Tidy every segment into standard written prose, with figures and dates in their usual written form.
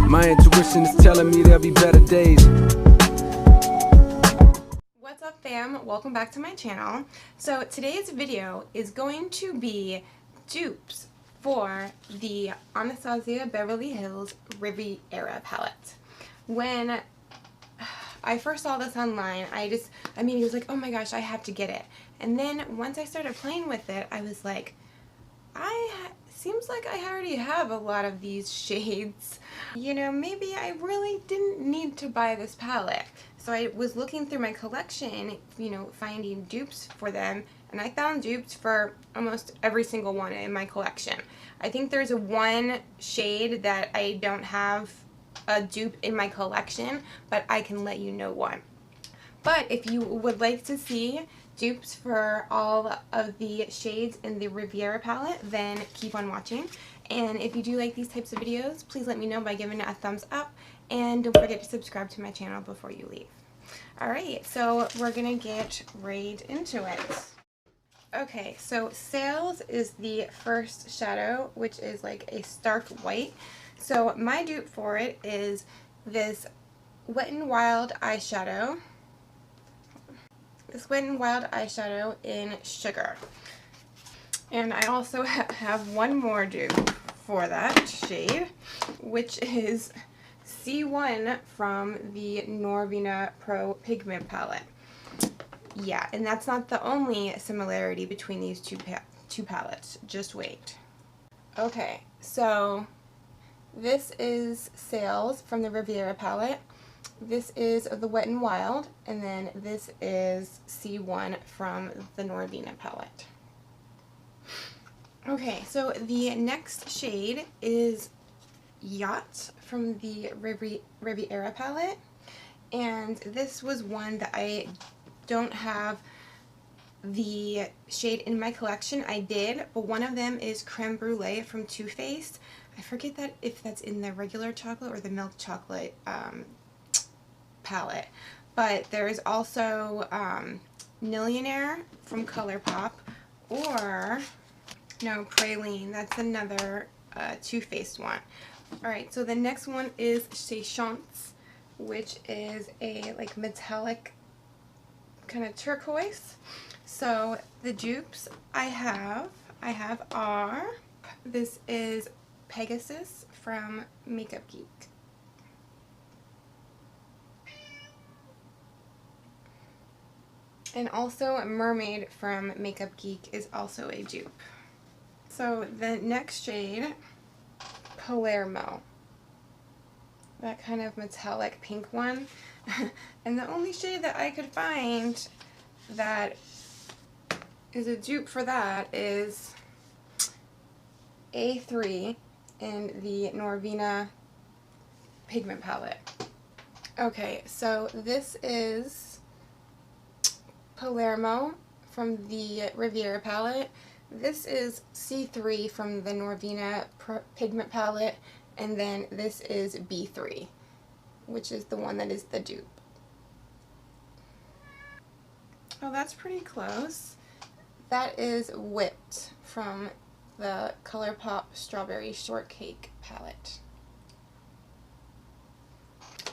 My intuition is telling me there'll be better days. What's up, fam? Welcome back to my channel. So today's video is going to be dupes for the Anastasia Beverly Hills Riviera palette. When I first saw this online, I was like, oh my gosh, I have to get it. And then once I started playing with it, I was like, seems like I already have a lot of these shades. You know, maybe I really didn't need to buy this palette. So I was looking through my collection, you know, finding dupes for them, and I found dupes for almost every single one in my collection. I think there's one shade that I don't have a dupe in my collection, but I can let you know one. But if you would like to see dupes for all of the shades in the Riviera palette, then keep on watching. And if you do like these types of videos, please let me know by giving it a thumbs up, and don't forget to subscribe to my channel before you leave. Alright, so we're gonna get right into it. Okay, so Sales is the first shadow, which is like a stark white. So my dupe for it is this Wet n Wild eyeshadow. This Wet n Wild eyeshadow in Sugar. And I also have one more dupe for that shade, which is C1 from the Norvina Pro Pigment palette. Yeah, and that's not the only similarity between these two palettes. Just wait. Okay, so this is Sales from the Riviera palette. This is the Wet n Wild, and then this is C1 from the Norvina palette. Okay, so the next shade is Yacht from the Riviera palette, and this was one that I don't have the shade in my collection. I did, but one of them is Creme Brulee from Too Faced. I forget that if that's in the regular chocolate or the milk chocolate palette, but there's also Millionaire from ColourPop, or no, Praline. That's another Too Faced one. Alright, so the next one is Chez Chance, which is a like metallic kind of turquoise. So the dupes I have are, this is Pegasus from Makeup Geek. And also Mermaid from Makeup Geek is also a dupe. So the next shade, Palermo. That kind of metallic pink one. And the only shade that I could find that is a dupe for that is A3 in the Norvina Pigment palette. Okay, so this is Palermo from the Riviera palette. This is C3 from the Norvina Pigment palette, and then this is B3, which is the one that is the dupe. Oh, that's pretty close. That is Whipped from the ColourPop Strawberry Shortcake palette.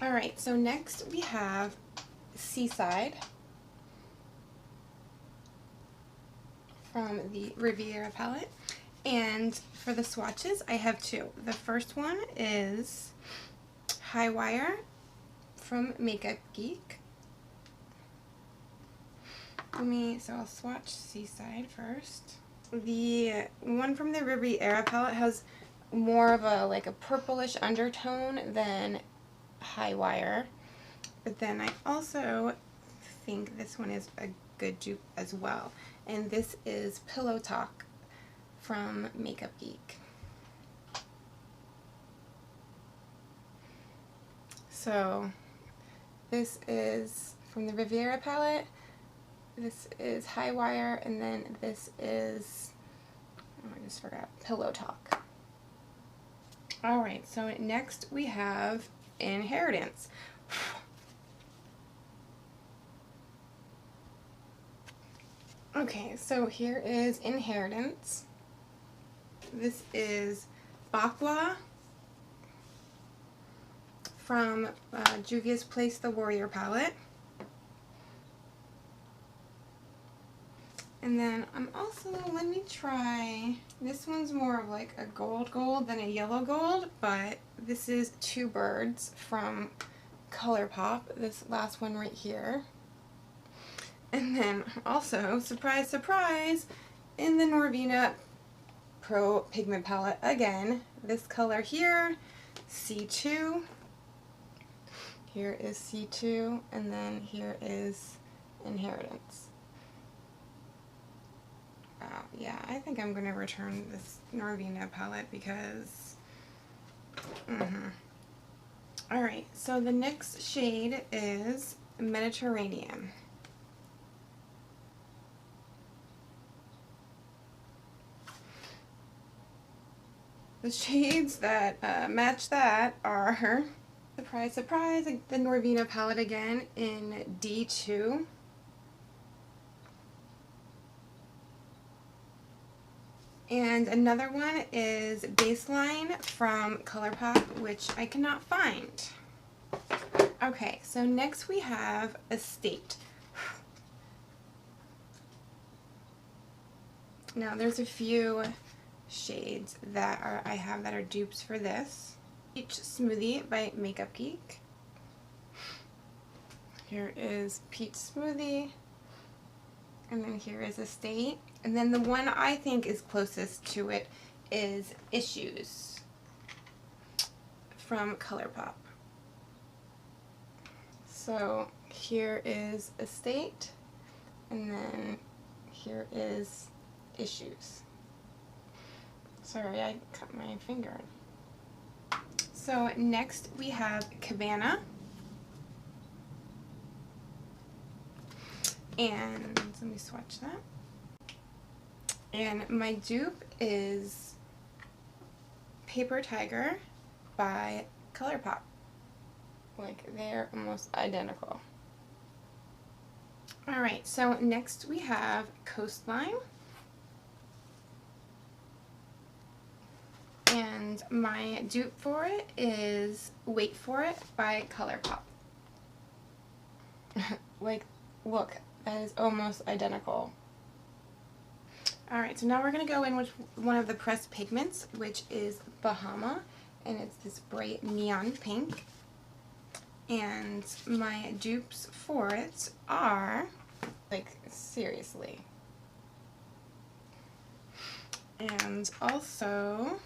Alright, so next we have Seaside from the Riviera palette. And for the swatches, I have two. The first one is High Wire from Makeup Geek. So I'll swatch Seaside first. The one from the Riviera palette has more of a like a purplish undertone than High Wire. But then I also think this one is a good dupe as well. And this is Pillow Talk from Makeup Geek. So this is from the Riviera palette. This is High Wire, and then this is, oh, I just forgot, Pillow Talk. Alright, so next we have Inheritance. Okay, so here is Inheritance. This is Bakwa from Juvia's Place The Warrior palette. And then I'm also, let me try, this one's more of like a gold than a yellow gold, but this is Two Birds from ColourPop, this last one right here. And then also, surprise, surprise, in the Norvina Pro Pigment Palette again, this color here, C2. Here is C2, and then here is Inheritance. Yeah, I think I'm going to return this Norvina palette because... Alright, so the next shade is Mediterranean. The shades that match that are, surprise, surprise, the Norvina palette again in D2. And another one is Baseline from ColourPop, which I cannot find. Okay, so next we have Estate. Now there's a few shades that I have that are dupes for this. Peach Smoothie by Makeup Geek. Here is Peach Smoothie. And then here is Estate. And then the one I think is closest to it is Issues from ColourPop. So here is Estate, and then here is Issues. Sorry, I cut my finger. So next we have Cabana. And let me swatch that. And my dupe is Paper Tiger by ColourPop. Like, they're almost identical. Alright, so next we have Coastline. And my dupe for it is Wait For It by ColourPop. Like, look, that is almost identical. Alright, so now we're going to go in with one of the pressed pigments, which is Bahama, and it's this bright neon pink. And my dupes for it are, like, seriously. And also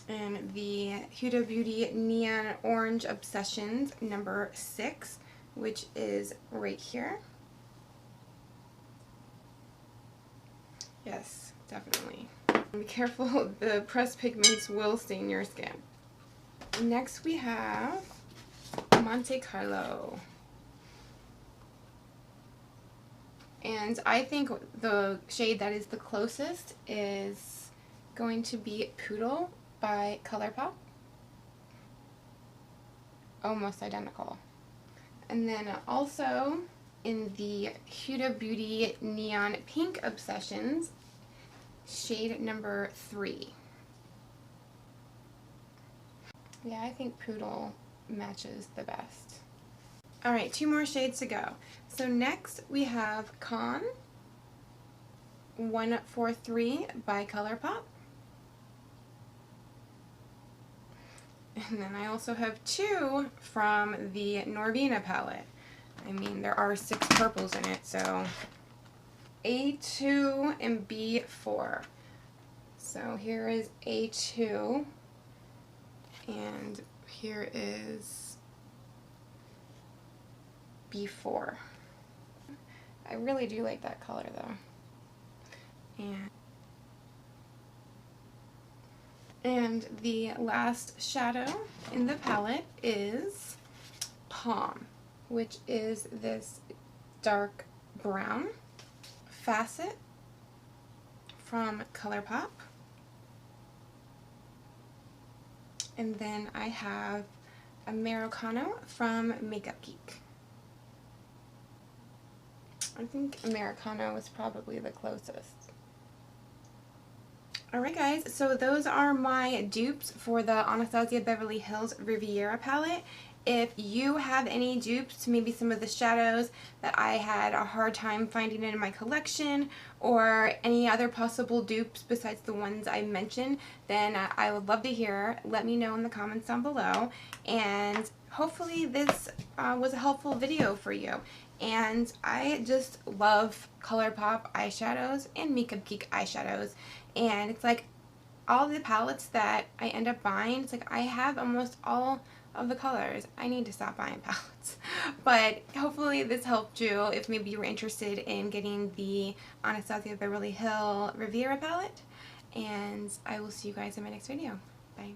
in the Huda Beauty Neon Orange Obsessions number 6, which is right here. Yes, definitely. Be careful, the pressed pigments will stain your skin. Next we have Monte Carlo. And I think the shade that is the closest is going to be Poodle by ColourPop. Almost identical. And then also in the Huda Beauty Neon Pink Obsessions, shade number 3. Yeah, I think Poodle matches the best. Alright, 2 more shades to go. So next we have Con 143 by ColourPop. And then I also have 2 from the Norvina palette. I mean, there are 6 purples in it, so A2 and B4. So here is A2, and here is B4. I really do like that color though. And the last shadow in the palette is Palm, which is this dark brown facet from ColourPop. And then I have Americano from Makeup Geek. I think Americano is probably the closest. Alright guys, so those are my dupes for the Anastasia Beverly Hills Riviera palette. If you have any dupes to maybe some of the shadows that I had a hard time finding in my collection, or any other possible dupes besides the ones I mentioned, then I would love to hear. Let me know in the comments down below, and hopefully this was a helpful video for you. And I just love ColourPop eyeshadows and Makeup Geek eyeshadows, and it's like all the palettes that I end up buying, it's like I have almost all of the colors. I need to stop buying palettes. But hopefully this helped you if maybe you were interested in getting the Anastasia Beverly Hills Riviera palette. And I will see you guys in my next video. Bye.